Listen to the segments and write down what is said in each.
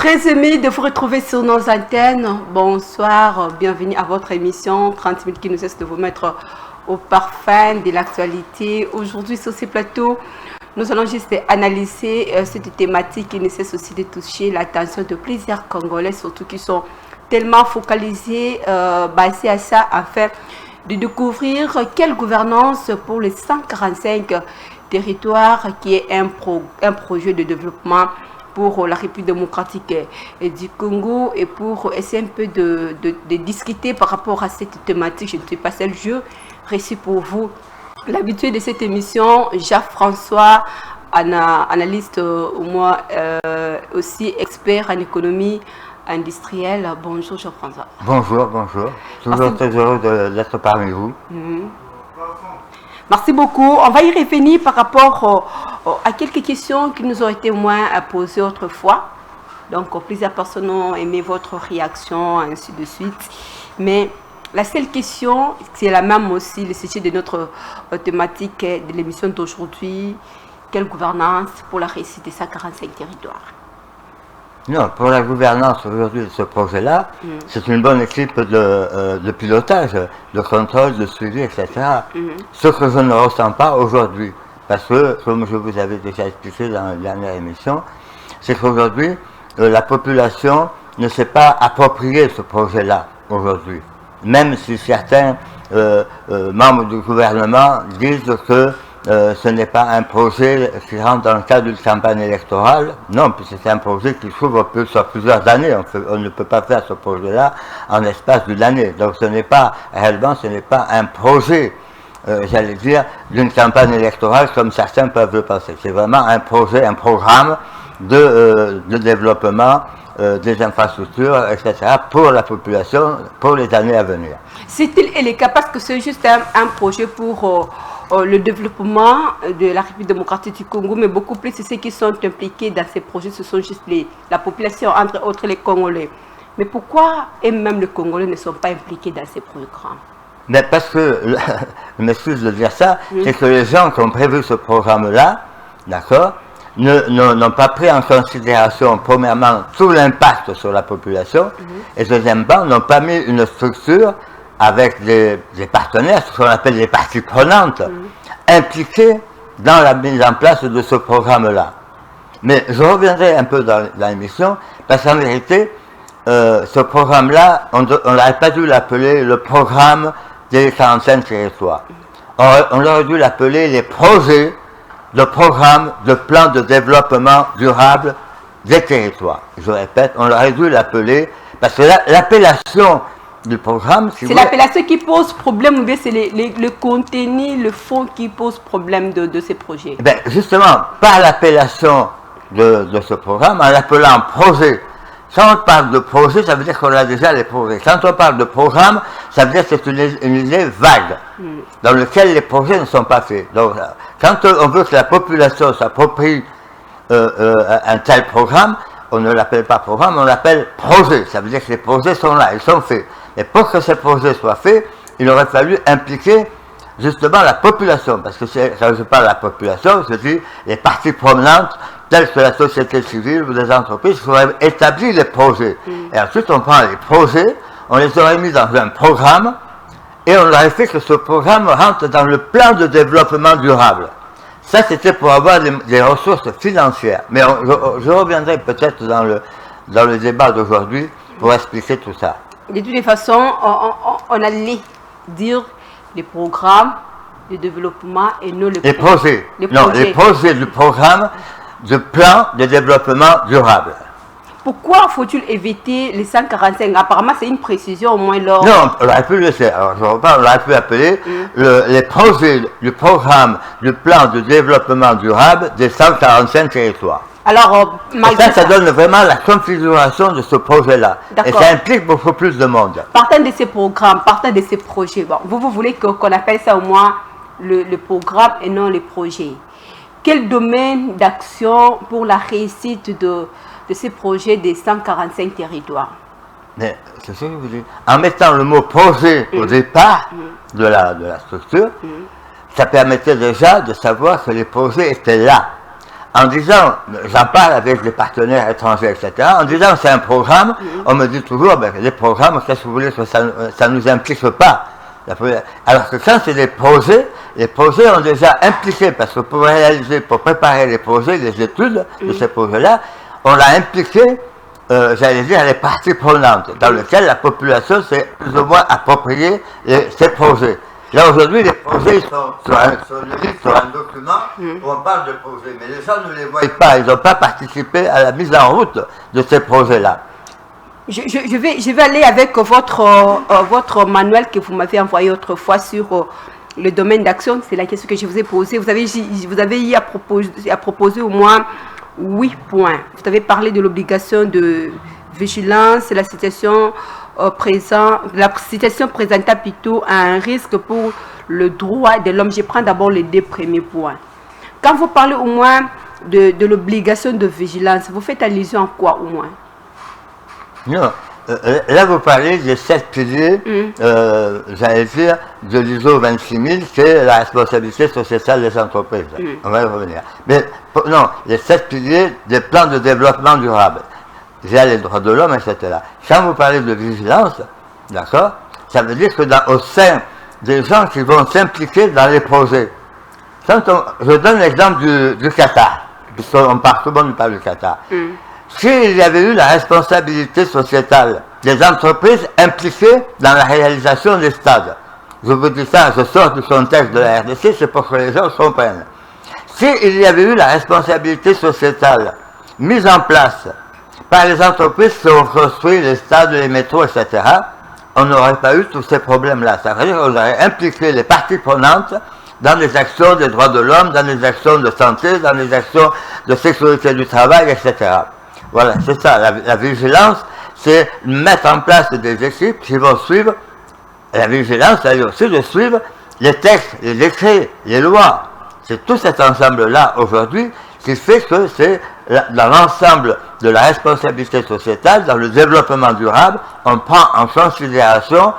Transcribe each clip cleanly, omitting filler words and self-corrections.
Très aimé de vous retrouver sur nos antennes. Bonsoir, bienvenue à votre émission 30 minutes qui nous cesse de vous mettre au parfum de l'actualité. Aujourd'hui sur ce plateau, nous allons juste analyser cette thématique qui nécessite aussi de toucher l'attention de plusieurs Congolais, surtout qui sont tellement focalisés, basés à ça, afin de découvrir quelle gouvernance pour les 145 territoires qui est un projet de développement pour la République démocratique du Congo, et pour essayer un peu de discuter par rapport à cette thématique. Je ne suis pas seul, je reçu pour vous l'habitude de cette émission, Jacques-François, analyste au moins aussi expert en économie industrielle. Bonjour Jacques-François. Bonjour, bonjour. Toujours très heureux d'être parmi vous. Merci beaucoup. On va y revenir par rapport à quelques questions qui nous ont été au moins posées autrefois. Donc, plusieurs personnes ont aimé votre réaction, ainsi de suite. Mais la seule question, c'est la même aussi, le sujet de notre thématique de l'émission d'aujourd'hui. Quelle gouvernance pour la réussite de 145 territoires? Non, pour la gouvernance aujourd'hui de ce projet-là, c'est une bonne équipe de pilotage, de contrôle, de suivi, etc. Ce que je ne ressens pas aujourd'hui, parce que, comme je vous avais déjà expliqué dans la dernière émission, c'est qu'aujourd'hui, la population ne s'est pas approprié ce projet-là aujourd'hui. Même si certains membres du gouvernement disent que ce n'est pas un projet qui rentre dans le cadre d'une campagne électorale. Non, puisque c'est un projet qui s'ouvre sur plusieurs années. On ne peut pas faire ce projet-là en l'espace d'une année. Donc ce n'est pas, réellement, ce n'est pas un projet, j'allais dire, d'une campagne électorale comme certains peuvent le penser. C'est vraiment un projet, un programme de développement des infrastructures, etc., pour la population, pour les années à venir. C'est-il le cas parce que c'est juste un projet pour le développement de la République démocratique du Congo, mais beaucoup plus ceux qui sont impliqués dans ces projets, ce sont juste la population, entre autres les Congolais. Mais pourquoi et même les Congolais ne sont pas impliqués dans ces programmes? Mais parce que, je m'excuse de dire ça, c'est que les gens qui ont prévu ce programme-là, d'accord, n'ont pas pris en considération, premièrement, tout l'impact sur la population, et deuxièmement, n'ont pas mis une structure avec des partenaires, ce qu'on appelle les parties prenantes, impliquées dans la mise en place de ce programme-là. Mais je reviendrai un peu dans l'émission, parce qu'en vérité, ce programme-là, on n'aurait pas dû l'appeler le programme des 45 territoires. On aurait dû l'appeler les projets de programme de plan de développement durable des territoires. Je répète, on aurait dû l'appeler, parce que l'appellation du programme... c'est l'appellation qui pose problème, ou bien c'est le contenu, le fond qui pose problème de ces projets? Ben justement, par l'appellation de ce programme, en l'appelant projet. Quand on parle de projet, ça veut dire qu'on a déjà les projets. Quand on parle de programme, ça veut dire que c'est une idée vague, dans laquelle les projets ne sont pas faits. Donc, quand on veut que la population s'approprie un tel programme, on ne l'appelle pas programme, on l'appelle projet. Ça veut dire que les projets sont là, ils sont faits. Et pour que ces projets soient faits, il aurait fallu impliquer justement la population. Parce que quand je parle de la population, je dis les parties prenantes, telles que la société civile ou les entreprises, qui auraient établi les projets. Et ensuite, on prend les projets, on les aurait mis dans un programme, et on aurait fait que ce programme rentre dans le plan de développement durable. Ça, c'était pour avoir des ressources financières. Mais je reviendrai peut-être dans le débat d'aujourd'hui pour expliquer tout ça. De toutes les façons, on allait dire les programmes de développement et non les projets. Non, les projets du programme de plan de développement durable. Pourquoi faut-il éviter les 145? Apparemment, c'est une précision au moins lors... Non, on aurait pu laisser. Alors, je reprends, on aurait pu appeler les projets du programme du plan de développement durable des 145 territoires. Alors, ça donne vraiment la configuration de ce projet-là. Et ça implique beaucoup plus de monde. Partant de ces programmes, partant de ces projets, bon, vous voulez qu'on appelle ça au moins le programme et non les projets. Quel domaine d'action pour la réussite de ces projets des 145 territoires? Mais c'est ce que je vous dis. En mettant le mot projet au départ de la structure, ça permettait déjà de savoir que les projets étaient là. en disant, j'en parle avec les partenaires étrangers, etc., en disant c'est un programme, on me dit toujours, ben, les programmes, qu'est-ce que vous voulez que ça ne nous implique pas. Alors que quand c'est des projets, les projets ont déjà impliqué, parce que pour réaliser, pour préparer les projets, les études de ces projets-là, on a impliqué, j'allais dire, les parties prenantes, dans lesquelles la population s'est plus ou moins appropriée ces projets. Là, aujourd'hui, les projets sont sur un document où on parle de projets, mais les gens ne les voient pas, ils n'ont pas participé à la mise en route de ces projets-là. Je vais aller avec votre manuel que vous m'avez envoyé autrefois sur le domaine d'action. C'est la question que je vous ai posée. Vous avez eu à proposer au moins 8 points. Vous avez parlé de l'obligation de vigilance, la situation présentable plutôt à un risque pour le droit de l'homme. Je prends d'abord les 2 premiers points. Quand vous parlez au moins de l'obligation de vigilance, vous faites allusion à quoi au moins? Non, là vous parlez des 7 piliers, j'allais dire, de l'ISO 26000, c'est la responsabilité sociétale des entreprises. On va y revenir. Mais non, les 7 piliers des plans de développement durable. Il y a les droits de l'homme, etc. Quand vous parlez de vigilance, d'accord, ça veut dire que au sein des gens qui vont s'impliquer dans les projets. Je donne l'exemple du Qatar, puisqu'on parle, tout le monde parle du Qatar. S'il y avait eu la responsabilité sociétale des entreprises impliquées dans la réalisation des stades, je vous dis ça, je sors du contexte de la RDC, c'est pour que les gens comprennent. S'il y avait eu la responsabilité sociétale mise en place par les entreprises qui ont construit les stades, les métros, etc., on n'aurait pas eu tous ces problèmes-là. Ça veut dire qu'on aurait impliqué les parties prenantes dans les actions des droits de l'homme, dans les actions de santé, dans les actions de sécurité du travail, etc. Voilà, c'est ça, la vigilance, c'est mettre en place des équipes qui vont suivre, la vigilance, c'est aussi de suivre les textes, les décrets, les lois. C'est tout cet ensemble-là, aujourd'hui, qui fait que c'est dans l'ensemble de la responsabilité sociétale, dans le développement durable, on prend en considération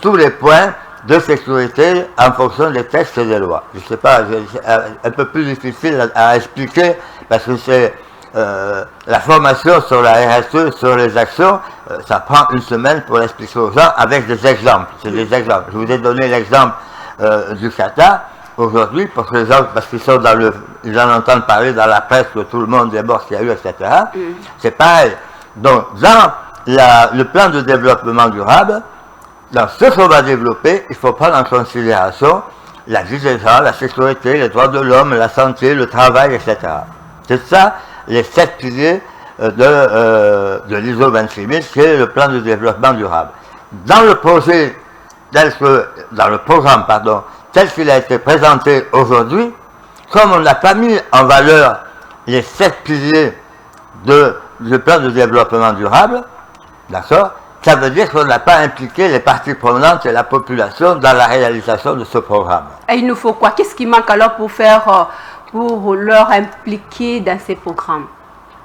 tous les points de sécurité en fonction des textes et des lois. Je ne sais pas, c'est un peu plus difficile à expliquer, parce que c'est la formation sur la RSE, sur les actions, ça prend une semaine pour l'expliquer aux gens avec des exemples. C'est des exemples. Je vous ai donné l'exemple du Qatar aujourd'hui pour que les gens, parce qu'ils sont ils en entendent parler dans la presse que tout le monde est mort qu'il y a eu, etc. C'est pareil. Donc, dans le plan de développement durable, dans ce qu'on va développer, il faut prendre en considération la vie des gens, la sécurité, les droits de l'homme, la santé, le travail, etc. C'est ça les 7 piliers de l'ISO 26000, qui est le plan de développement durable. Dans le projet, dans le programme, tel qu'il a été présenté aujourd'hui, comme on n'a pas mis en valeur les 7 piliers du plan de développement durable, d'accord, ça veut dire qu'on n'a pas impliqué les parties prenantes et la population dans la réalisation de ce programme. Et il nous faut quoi? Qu'est-ce qui manque alors pour leur impliquer dans ces programmes?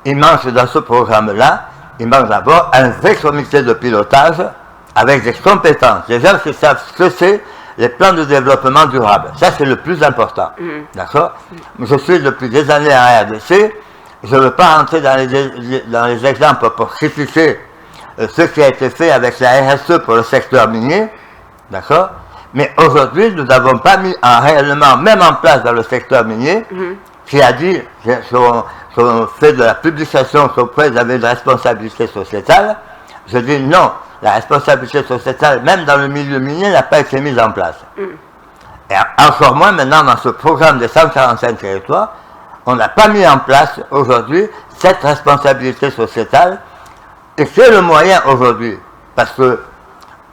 Il manque dans ce programme-là, il manque d'abord un vrai comité de pilotage avec des compétences, des gens qui savent ce que c'est les plans de développement durable. Ça, c'est le plus important. D'accord? Je suis depuis des années à RDC, je ne veux pas rentrer dans les exemples pour critiquer ce qui a été fait avec la RSE pour le secteur minier, d'accord? Mais aujourd'hui, nous n'avons pas mis réellement, même en place dans le secteur minier, qui a dit qu'on fait de la publication qu'auprès ils avaient une responsabilité sociétale. Je dis non, la responsabilité sociétale, même dans le milieu minier, n'a pas été mise en place. Et encore moins maintenant dans ce programme des 145 territoires, on n'a pas mis en place aujourd'hui cette responsabilité sociétale, et c'est le moyen aujourd'hui, parce que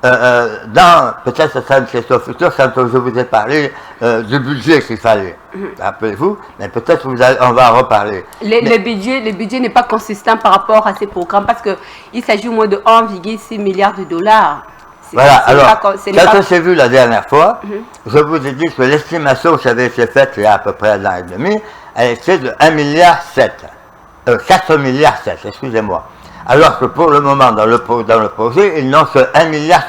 peut-être ce sera une question future quand je vous ai parlé du budget qu'il fallait, rappelez-vous, mais peut-être on va en reparler. Le budget n'est pas consistant par rapport à ces programmes, parce qu'il s'agit au moins de 1,6 milliard de dollars. Voilà, alors, quand on s'est vu la dernière fois, je vous ai dit que l'estimation qui avait été faite il y a à peu près 1 an et demi, elle était de 1,7 milliard, 4,7 milliards, excusez-moi. Alors que pour le moment, dans le projet, ils n'ont que 1,66 milliard.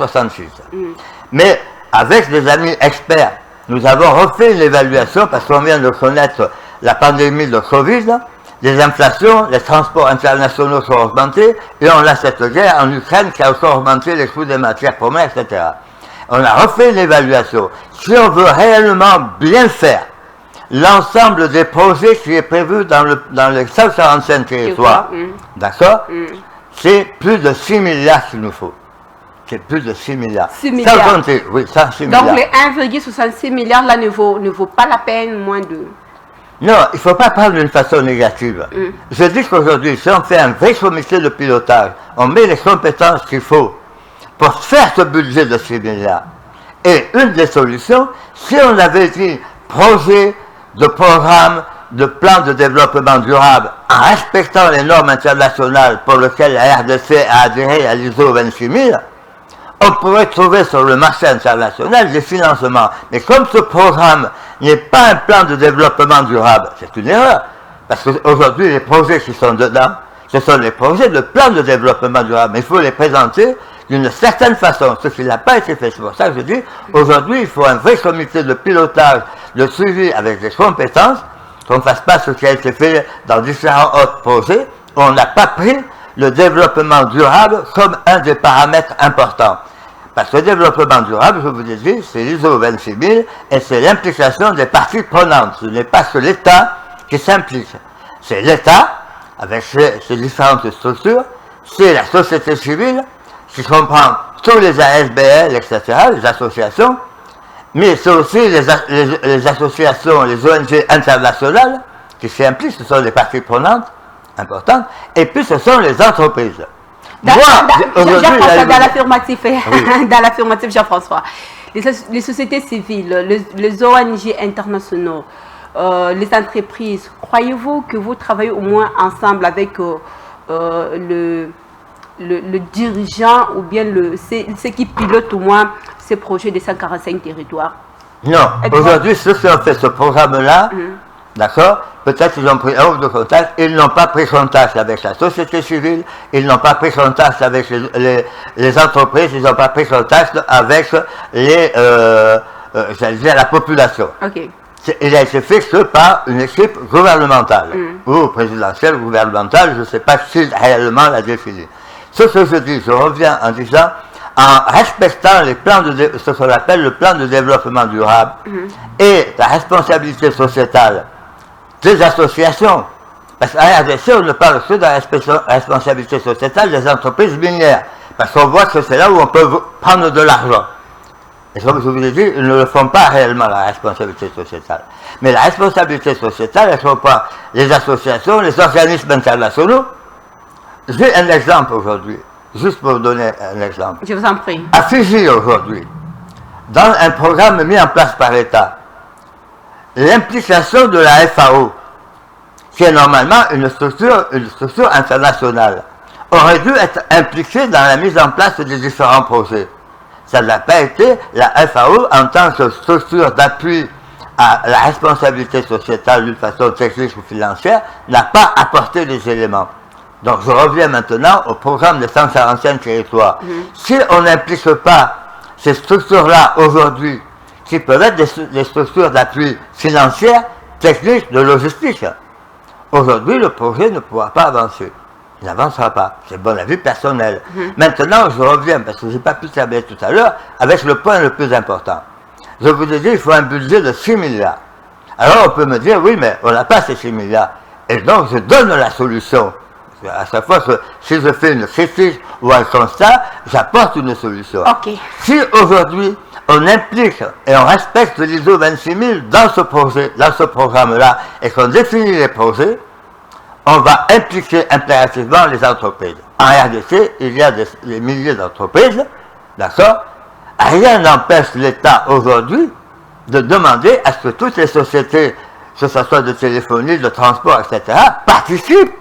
Mais avec des amis experts, nous avons refait une évaluation parce qu'on vient de connaître la pandémie de Covid, les inflations, les transports internationaux sont augmentés, et on a cette guerre en Ukraine qui a encore augmenté les coûts des matières premières, etc. On a refait une évaluation. Si on veut réellement bien faire l'ensemble des projets qui est prévu dans les 145 territoires, d'accord, c'est plus de 6 milliards qu'il nous faut. C'est plus de 6 milliards. 6 milliards. Sans compter, oui, 6 milliards. Donc les 1,66 milliards là ne vaut pas la peine moins de... Non, il ne faut pas prendre d'une façon négative. Je dis qu'aujourd'hui, si on fait un vrai comité de pilotage, on met les compétences qu'il faut pour faire ce budget de 6 milliards. Et une des solutions, si on avait dit projet de programme, de plan de développement durable, en respectant les normes internationales pour lesquelles la RDC a adhéré à l'ISO 26000, on pourrait trouver sur le marché international des financements. Mais comme ce programme n'est pas un plan de développement durable, c'est une erreur. Parce qu'aujourd'hui, les projets qui sont dedans, ce sont les projets de plan de développement durable. Mais il faut les présenter d'une certaine façon, ce qui n'a pas été fait. C'est pour ça que je dis, aujourd'hui, il faut un vrai comité de pilotage, de suivi avec des compétences, qu'on ne fasse pas ce qui a été fait dans différents autres projets, où on n'a pas pris le développement durable comme un des paramètres importants. Parce que le développement durable, je vous ai dit, c'est l'ISO 26000 et c'est l'implication des parties prenantes. Ce n'est pas que l'État qui s'implique. C'est l'État, avec ses différentes structures, c'est la société civile, qui comprend tous les ASBL, etc., les associations, mais c'est aussi les associations, les ONG internationales qui s'y impliquent, ce sont des parties prenantes importantes, et puis ce sont les entreprises. Jean-François, dans l'affirmatif, dans l'affirmatif, Jean-François, les sociétés civiles, les ONG internationaux, les entreprises, croyez-vous que vous travaillez au moins ensemble avec le dirigeant ou bien ceux qui pilotent au moins ces projets des 145 territoires? Non, aujourd'hui, ceux qui ont fait ce programme-là, d'accord, peut-être ils ont pris un ou deux contacts, ils n'ont pas pris contact avec la société civile, ils n'ont pas pris contact avec les entreprises, ils n'ont pas pris contact avec j'allais dire, la population. Okay. Il a été fait que par une équipe gouvernementale, ou présidentielle, gouvernementale, je ne sais pas qui réellement l'a défini. Ce que je dis, je reviens en disant, en respectant les plans ce qu'on appelle le plan de développement durable et la responsabilité sociétale des associations, parce qu'à la RDC, on ne parle que de la responsabilité sociétale des entreprises minières, parce qu'on voit que c'est là où on peut prendre de l'argent. Et comme je vous l'ai dit, ils ne le font pas réellement, la responsabilité sociétale. Mais la responsabilité sociétale, elle comprend les associations, les organismes internationaux. J'ai un exemple aujourd'hui, juste pour vous donner un exemple. Je vous en prie. À Fiji aujourd'hui, dans un programme mis en place par l'État, l'implication de la FAO, qui est normalement une structure internationale, aurait dû être impliquée dans la mise en place des différents projets. Ça n'a pas été. La FAO, en tant que structure d'appui à la responsabilité sociétale d'une façon technique ou financière, n'a pas apporté les éléments. Donc je reviens maintenant au programme des 145 territoires. Si on n'implique pas ces structures-là aujourd'hui, qui peuvent être des structures d'appui financières, techniques, de logistique, aujourd'hui le projet ne pourra pas avancer. Il n'avancera pas. C'est mon avis personnel. Maintenant, je reviens, parce que je n'ai pas pu terminer tout à l'heure, avec le point le plus important. Je vous ai dit, il faut un budget de 6 milliards. Alors on peut me dire, oui, mais on n'a pas ces 6 milliards. Et donc je donne la solution. À chaque fois que si je fais une critique ou un constat, j'apporte une solution. Okay. Si aujourd'hui on implique et on respecte l'ISO 26000 dans ce projet, dans ce programme-là, et qu'on définit les projets, on va impliquer impérativement les entreprises. En RDC, il y a des milliers d'entreprises, d'accord? Rien n'empêche l'État aujourd'hui de demander à ce que toutes les sociétés, que ce soit de téléphonie, de transport, etc., participent.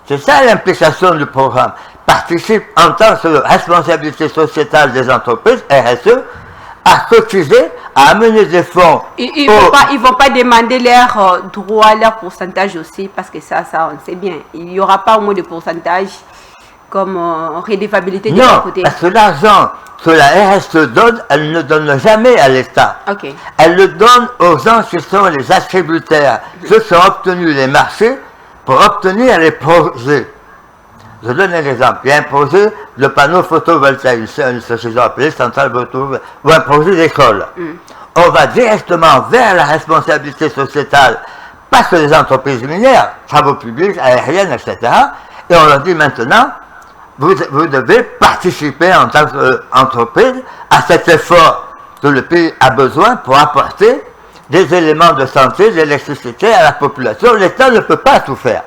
C'est ça l'implication du programme. Participe en tant que responsabilité sociétale des entreprises, RSE, à cotiser, à amener des fonds. Ils ne vont pas demander leur droit, leur pourcentage aussi, parce que ça, on sait bien. Il n'y aura pas au moins de pourcentage comme redevabilité de leur côté? Non, parce que l'argent que la RSE donne, elle ne donne jamais à l'État. Ok. Elle le donne aux gens qui sont les attributaires, ceux qui ont obtenu les marchés pour obtenir les projets. Je donne un exemple. Il y a un projet de panneau photovoltaïque, une société appelée Centrale Photovoltaïque, ou un projet d'école. On va directement vers la responsabilité sociétale, parce que les entreprises minières, travaux publics, aériennes, etc., et on leur dit maintenant, vous devez participer en tant qu'entreprise à cet effort que le pays a besoin pour apporter des éléments de santé, d'électricité à la population. L'État ne peut pas tout faire.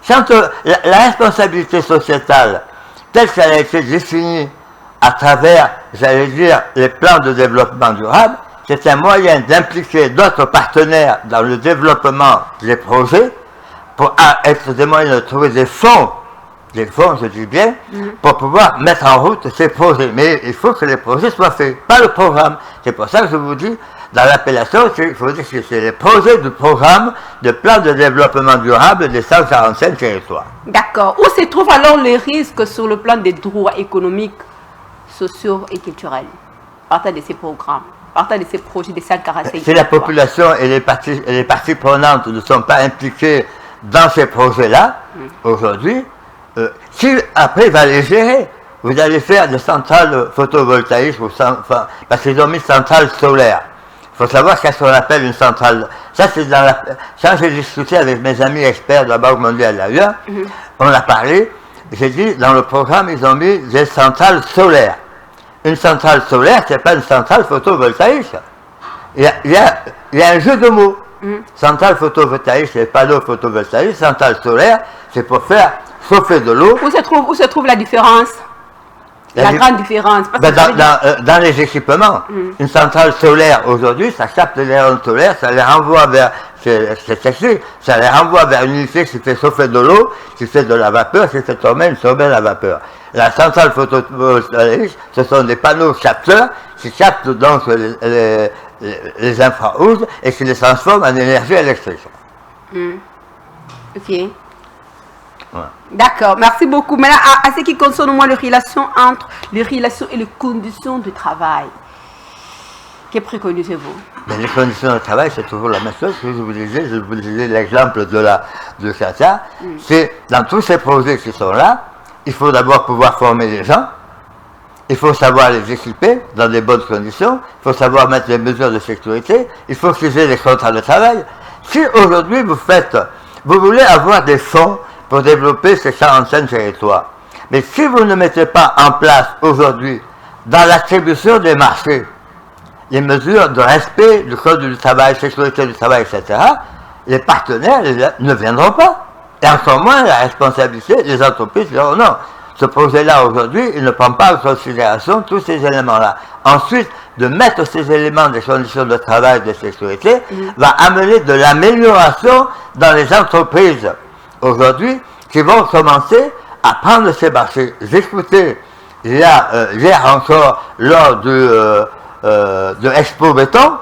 Quand la responsabilité sociétale, telle qu'elle a été définie à travers, j'allais dire, les plans de développement durable, c'est un moyen d'impliquer d'autres partenaires dans le développement des projets pour être des moyens de trouver des fonds, je dis bien, pour pouvoir mettre en route ces projets. Mais il faut que les projets soient faits, pas le programme. C'est pour ça que je vous dis, dans l'appellation, il faut dire que c'est les projets du programme de plan de développement durable des 145 territoires. D'accord. Où se trouvent alors les risques sur le plan des droits économiques, sociaux et culturels, partant de ces programmes, partant de ces projets des 145 Si la population et les parties prenantes ne sont pas impliquées dans ces projets-là, aujourd'hui, qui après va les gérer? Vous allez faire des centrales photovoltaïques, parce qu'ils ont mis centrales solaires. Il faut savoir qu'est-ce qu'on appelle une centrale. Ça, c'est dans la. Quand j'ai discuté avec mes amis experts de la Banque mondiale d'ailleurs, on a parlé, j'ai dit, dans le programme, ils ont mis des centrales solaires. Une centrale solaire, c'est pas une centrale photovoltaïque. Il y a un jeu de mots. Centrale photovoltaïque, c'est panneau photovoltaïque. Centrale solaire, c'est pour faire chauffer de l'eau. Où se trouve la différence? La grande différence. Dans les équipements, une centrale solaire aujourd'hui, ça capte les rayons solaires, ça les renvoie vers, ça les renvoie vers une unité qui fait chauffer de l'eau, qui fait de la vapeur, qui fait tourner la vapeur. La centrale photovoltaïque, ce sont des panneaux capteurs qui captent donc les infrarouges et qui les transforment en énergie électrique. Ok. Ouais. D'accord, merci beaucoup. Maintenant, à ce qui concerne moi les relations et les conditions de travail, que préconisez-vous? Les conditions de travail, c'est toujours la même chose que je vous disais l'exemple de Katia. C'est dans tous ces projets qui sont là, il faut d'abord pouvoir former les gens, il faut savoir les équiper dans des bonnes conditions, il faut savoir mettre les mesures de sécurité, il faut qu'ils aient les contrats de travail. Si aujourd'hui vous voulez avoir des fonds pour développer ces 45 territoires. Mais si vous ne mettez pas en place aujourd'hui, dans l'attribution des marchés, les mesures de respect du code du travail, sécurité du travail, etc., les partenaires ne viendront pas. Et encore moins la responsabilité des entreprises diront non. Ce projet-là aujourd'hui, il ne prend pas en considération tous ces éléments-là. Ensuite, de mettre ces éléments des conditions de travail, de sécurité, va amener de l'amélioration dans les entreprises aujourd'hui, qui vont commencer à prendre ces marchés. J'écoutais hier encore lors de Expo Béton,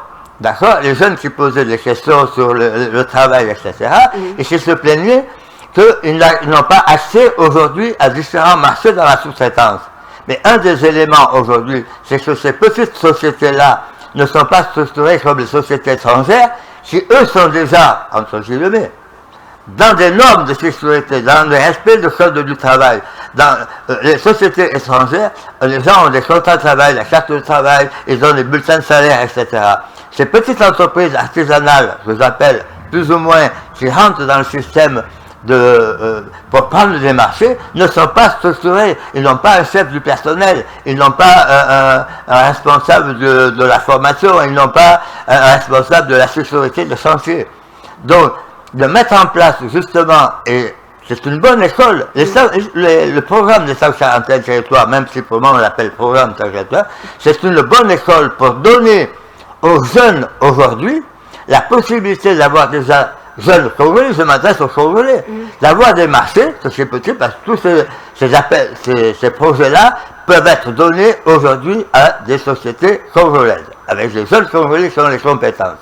d'accord, les jeunes qui posaient des questions sur le travail, etc., et qui se plaignaient qu'ils n'ont pas accès aujourd'hui à différents marchés dans la sous-traitance. Mais un des éléments aujourd'hui, c'est que ces petites sociétés-là ne sont pas structurées comme les sociétés étrangères, qui eux sont déjà, entre guillemets, dans des normes de sécurité, dans le respect du code du travail. Dans les sociétés étrangères, les gens ont des contrats de travail, la carte de travail, ils ont des bulletins de salaire, etc. Ces petites entreprises artisanales, que j'appelle plus ou moins, qui rentrent dans le système pour prendre des marchés, ne sont pas structurés. Ils n'ont pas un chef du personnel, ils n'ont pas un responsable de la formation, ils n'ont pas un responsable de la sécurité de chantier. Donc, de mettre en place justement, et c'est une bonne école, le programme des 141 territoires, même si pour moi on l'appelle programme 141 territoires, c'est une bonne école pour donner aux jeunes aujourd'hui la possibilité d'avoir déjà jeunes Congolais, je m'adresse aux Congolais, d'avoir des marchés, ce qui est petit, parce que tous ces projets-là peuvent être donnés aujourd'hui à des sociétés congolaises, avec des jeunes Congolais qui ont les compétences.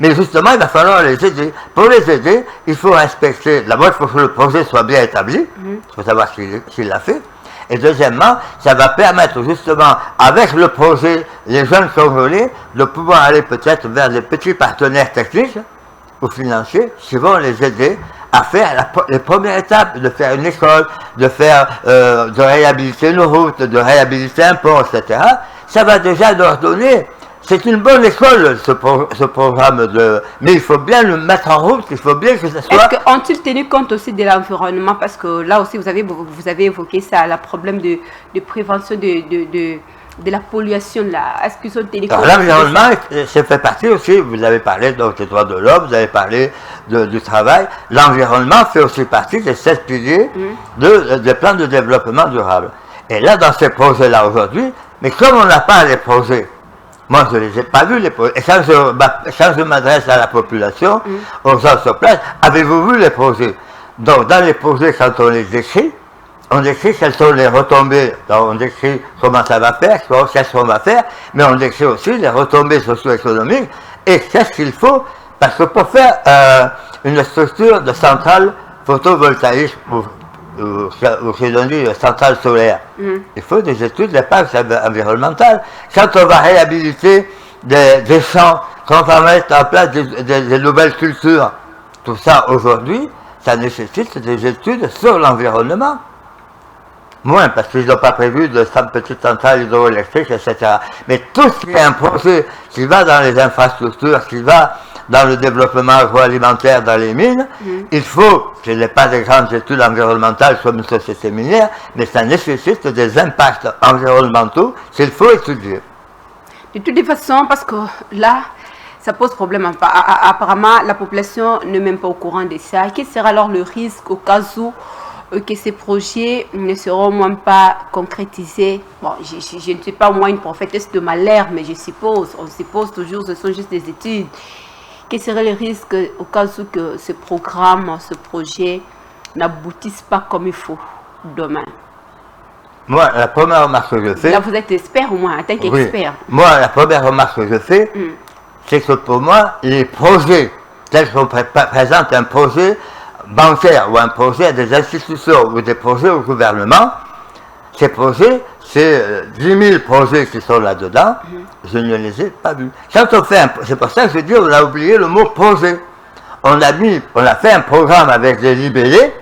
Mais justement, il va falloir les aider. Pour les aider, il faut respecter, d'abord il faut que le projet soit bien établi, Il faut savoir s'il l'a fait. Et deuxièmement, ça va permettre justement, avec le projet, les jeunes Congolais, de pouvoir aller peut-être vers des petits partenaires techniques ou financiers qui vont les aider à faire les premières étapes, de faire une école, de réhabiliter une route, de réhabiliter un pont, etc. Ça va déjà leur donner. C'est une bonne école, ce programme mais il faut bien le mettre en route, il faut bien que ça soit... Est-ce qu'ont-ils tenu compte aussi de l'environnement? Parce que là aussi, vous avez évoqué ça, le problème de prévention de la pollution. Est-ce qu'ils ont tenu compte? L'environnement, ça fait partie aussi, vous avez parlé des droits de l'homme, vous avez parlé du travail. L'environnement fait aussi partie des 7 piliers des plans de développement durable. Et là, dans ces projets-là aujourd'hui, mais comme on n'a pas les projets, moi, je ne les ai pas vus, les projets. Et quand je m'adresse à la population, aux gens sur place, avez-vous vu les projets? Donc, dans les projets, quand on les écrit, on décrit quelles sont les retombées. Donc, on décrit comment ça va faire, qu'est-ce qu'on va faire, mais on décrit aussi les retombées socio-économiques et qu'est-ce qu'il faut. Parce que pour faire une structure de centrale photovoltaïque, ou qu'ils ont dit centrale solaire. Il faut des études d'impact environnemental. Quand on va réhabiliter des champs, quand on va mettre en place des nouvelles cultures, tout ça aujourd'hui, ça nécessite des études sur l'environnement. Moins, parce qu'ils n'ont pas prévu de petites centrales hydroélectriques, etc. Mais tout ce qui est un projet qui va dans les infrastructures, qui va dans le développement agroalimentaire dans les mines, il faut qu'il n'y ait pas de grandes études environnementales comme une société minière, mais ça nécessite des impacts environnementaux qu'il faut étudier. De toutes les façons, parce que là, ça pose problème. Apparemment, la population n'est même pas au courant de ça. Quel sera alors le risque au cas où que ces projets ne seront même pas concrétisés? Bon, je ne suis pas moi une prophétesse de malheur, mais on suppose toujours que ce sont juste des études. Quel serait le risque au cas où que ce programme, ce projet n'aboutisse pas comme il faut demain? Moi, la première remarque que je fais... Là, vous êtes expert au moins, en tant qu'expert. Oui. Moi, la première remarque que je fais, c'est que pour moi, les projets, tels qu'on présente un projet bancaire ou un projet à des institutions ou des projets au gouvernement, ces projets, c'est 10 000 projets qui sont là-dedans, je ne les ai pas vus. Quand on fait c'est pour ça que je dis, on a oublié le mot projet. On a fait un programme avec des libellés,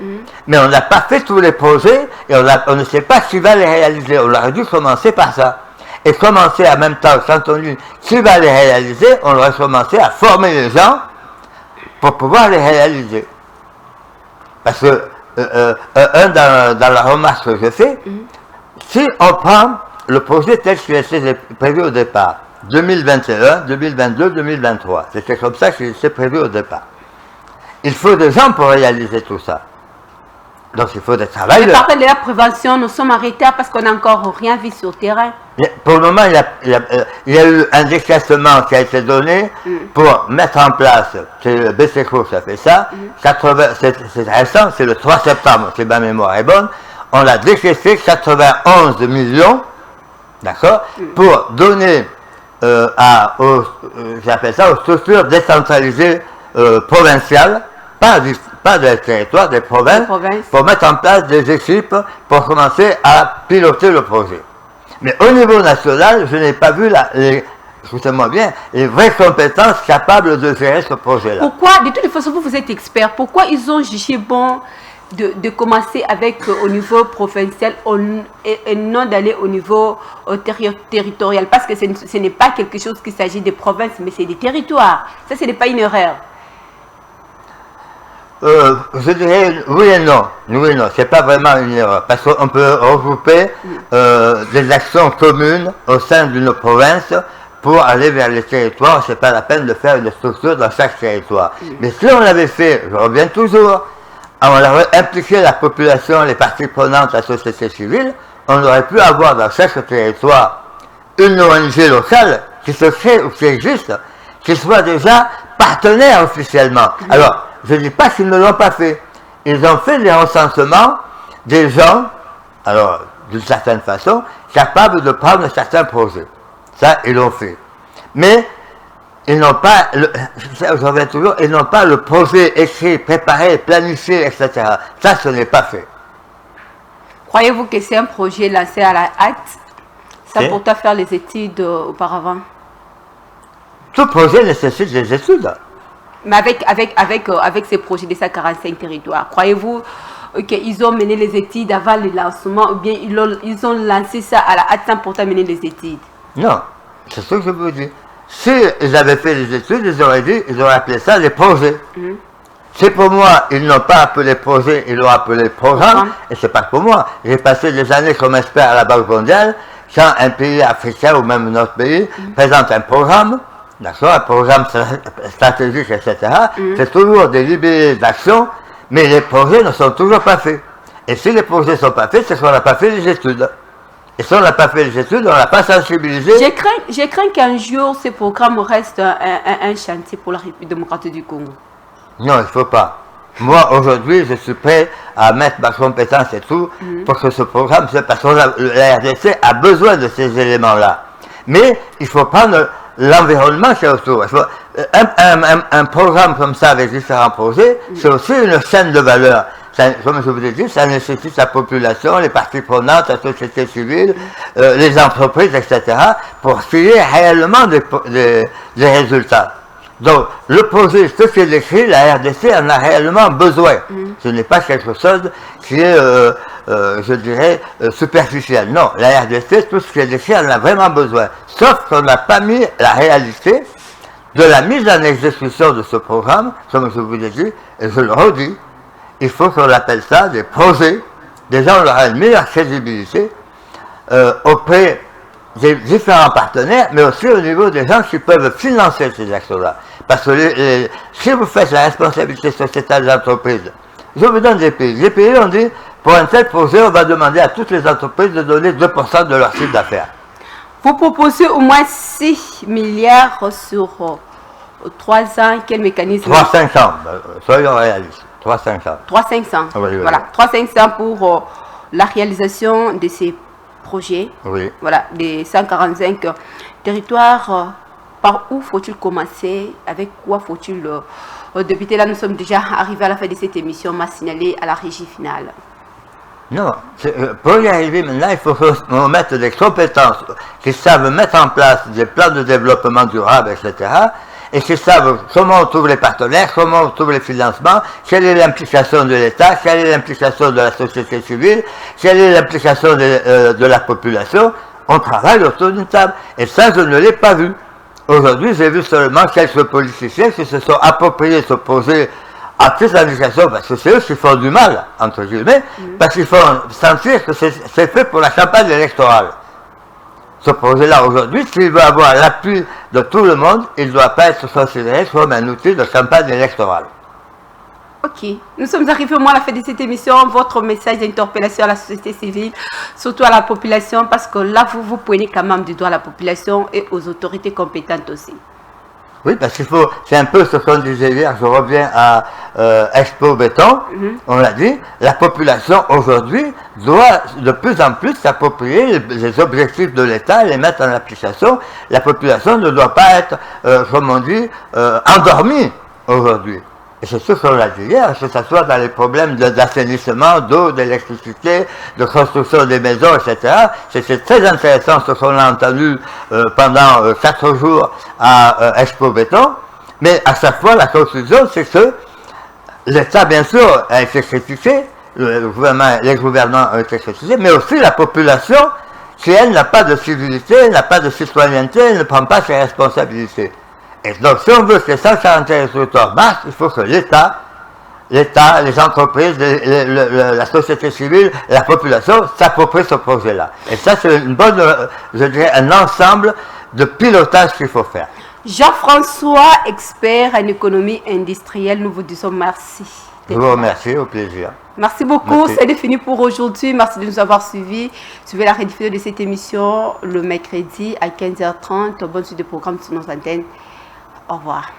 mais on n'a pas fait tous les projets et on ne sait pas qui va les réaliser. On aurait dû commencer par ça. Et commencer en même temps, quand on dit qui va les réaliser, on aurait commencé à former les gens pour pouvoir les réaliser. Parce que, dans la remarque que je fais, si on prend le projet tel qu'il était prévu au départ, 2021, 2022, 2023, c'était comme ça qu'il était prévu au départ. Il faut des gens pour réaliser tout ça. Donc il faut des travailleurs. Par de la prévention, nous sommes arrêtés parce qu'on n'a encore rien vu sur le terrain. Pour le moment, il y a eu un déclassement qui a été donné pour mettre en place, c'est le BCCO qui a fait ça, c'est récent, c'est le 3 septembre, si ma mémoire est bonne, on a décaissé 91 millions, d'accord, pour donner j'appelle ça aux structures décentralisées provinciales, pas des territoires, des provinces, pour mettre en place des équipes pour commencer à piloter le projet. Mais au niveau national, je n'ai pas vu écoutez-moi bien, les vraies compétences capables de gérer ce projet-là. Pourquoi, de toute façon, vous êtes expert, pourquoi ils ont jugé bon de commencer avec au niveau provincial et non d'aller au niveau territorial? Parce que ce n'est pas quelque chose qui s'agit des provinces, mais c'est des territoires. Ça, ce n'est pas une erreur. Je dirais oui et non. Oui et non, c'est pas vraiment une erreur. Parce qu'on peut regrouper des actions communes au sein d'une province pour aller vers les territoires. C'est pas la peine de faire une structure dans chaque territoire. Mais si on l'avait fait, je reviens toujours, on aurait impliqué la population, les parties prenantes, la société civile, on aurait pu avoir dans chaque territoire une ONG locale qui se crée ou qui existe, qui soit déjà partenaire officiellement. Alors, je ne dis pas qu'ils ne l'ont pas fait. Ils ont fait les recensements des gens, alors d'une certaine façon, capables de prendre certains projets. Ça, ils l'ont fait. Mais ils n'ont pas, ils n'ont pas le projet écrit, préparé, planifié, etc. Ça, ce n'est pas fait. Croyez-vous que c'est un projet lancé à la hâte? Ça pour toi faire les études auparavant? Tout projet nécessite des études. Mais avec ces projets de 145 territoires, croyez-vous qu'ils ont mené les études avant le lancement ou bien ils ont lancé ça à la hâte sans pourtant mener les études? Non, c'est ce que je vous dis. S'ils avaient fait les études, ils auraient appelé ça des projets. C'est pour moi, ils n'ont pas appelé projet, ils l'ont appelé programme, et c'est pas pour moi. J'ai passé des années comme expert à la Banque mondiale. Quand un pays africain ou même notre pays présente un programme, d'accord, un programme stratégique, etc., c'est toujours des libellés d'action, mais les projets ne sont toujours pas faits. Et si les projets ne sont pas faits, c'est qu'on n'a pas fait les études. Et si on n'a pas fait les études, on n'a pas sensibilisé. J'ai craint qu'un jour, ce programme reste un chantier pour la République démocratique du Congo. Non, il ne faut pas. Moi, aujourd'hui, je suis prêt à mettre ma compétence et tout pour que ce programme, parce que la RDC a besoin de ces éléments-là. Mais il faut prendre l'environnement qui est autour. Un programme comme ça avec différents projets, c'est aussi une chaîne de valeur. Ça, comme je vous ai dit, ça nécessite la population, les parties prenantes, la société civile, les entreprises, etc., pour tirer réellement des résultats. Donc, le projet, ce qui est décrit, la RDC en a réellement besoin. Ce n'est pas quelque chose qui est, je dirais, superficiel. Non, la RDC, tout ce qui est décrit, en a vraiment besoin. Sauf qu'on n'a pas mis la réalité de la mise en exécution de ce programme, comme je vous l'ai dit, et je le redis, il faut qu'on appelle ça des projets. Déjà, on aura une meilleure crédibilité auprès des différents partenaires, mais aussi au niveau des gens qui peuvent financer ces actions-là. Parce que si vous faites la responsabilité sociétale des entreprises, je vous donne des pays. Les pays ont dit, pour un tel projet, on va demander à toutes les entreprises de donner 2% de leur chiffre d'affaires. Vous proposez au moins 6 milliards sur 3 ans. Quel mécanisme? 3-500, soyons réalistes. 3-500. 3-500. Oui. Voilà, 3-500 pour la réalisation de ces projets. Oui. Voilà, des 145 territoires. Par où faut-il commencer? Avec quoi faut-il débuter? Là, nous sommes déjà arrivés à la fin de cette émission. M'a signalé à la régie finale. Non, pour y arriver maintenant, il faut qu'on mette des compétences qui savent mettre en place des plans de développement durable, etc. Et qui savent comment on trouve les partenaires, comment on trouve les financements, quelle est l'implication de l'État, quelle est l'implication de la société civile, quelle est l'implication de la population. On travaille autour d'une table. Et ça, je ne l'ai pas vu. Aujourd'hui, j'ai vu seulement quelques politiciens qui se sont appropriés ce projet à toute indication, parce que c'est eux qui font du mal, entre guillemets, parce qu'ils font sentir que c'est fait pour la campagne électorale. Ce projet-là, aujourd'hui, s'il veut avoir l'appui de tout le monde, il ne doit pas être considéré comme un outil de campagne électorale. Ok, nous sommes arrivés au moins à la fin de cette émission. Votre message d'interpellation à la société civile, surtout à la population, parce que là, vous poignez quand même du doigt à la population et aux autorités compétentes aussi. Oui, parce qu'il faut, c'est un peu ce qu'on disait hier, je reviens à Expo Béton, on l'a dit, la population aujourd'hui doit de plus en plus s'approprier les objectifs de l'État et les mettre en application. La population ne doit pas être, comme on dit, endormie aujourd'hui. Et c'est ce qu'on a dit hier, que ce soit dans les problèmes d'assainissement, d'eau, d'électricité, de construction des maisons, etc. C'est très intéressant ce qu'on a entendu pendant 4 jours à Expo Béton. Mais à chaque fois, la conclusion, c'est que l'État, bien sûr, a été critiqué, les gouvernements ont été critiqués, mais aussi la population, qui, elle, n'a pas de civilité, n'a pas de citoyenneté, elle ne prend pas ses responsabilités. Et donc, si on veut que les 141 territoires marchent, il faut que l'État, les entreprises, la société civile, la population s'approprient ce projet-là. Et ça, c'est une bonne, je dirais, un ensemble de pilotage qu'il faut faire. Jean-François, expert en économie industrielle, nous vous disons merci. Je vous remercie, au plaisir. Merci beaucoup, c'est fini pour aujourd'hui. Merci de nous avoir suivis. Suivez la rediffusion de cette émission le mercredi à 15h30. Bonne suite de programme sur nos antennes. Au revoir.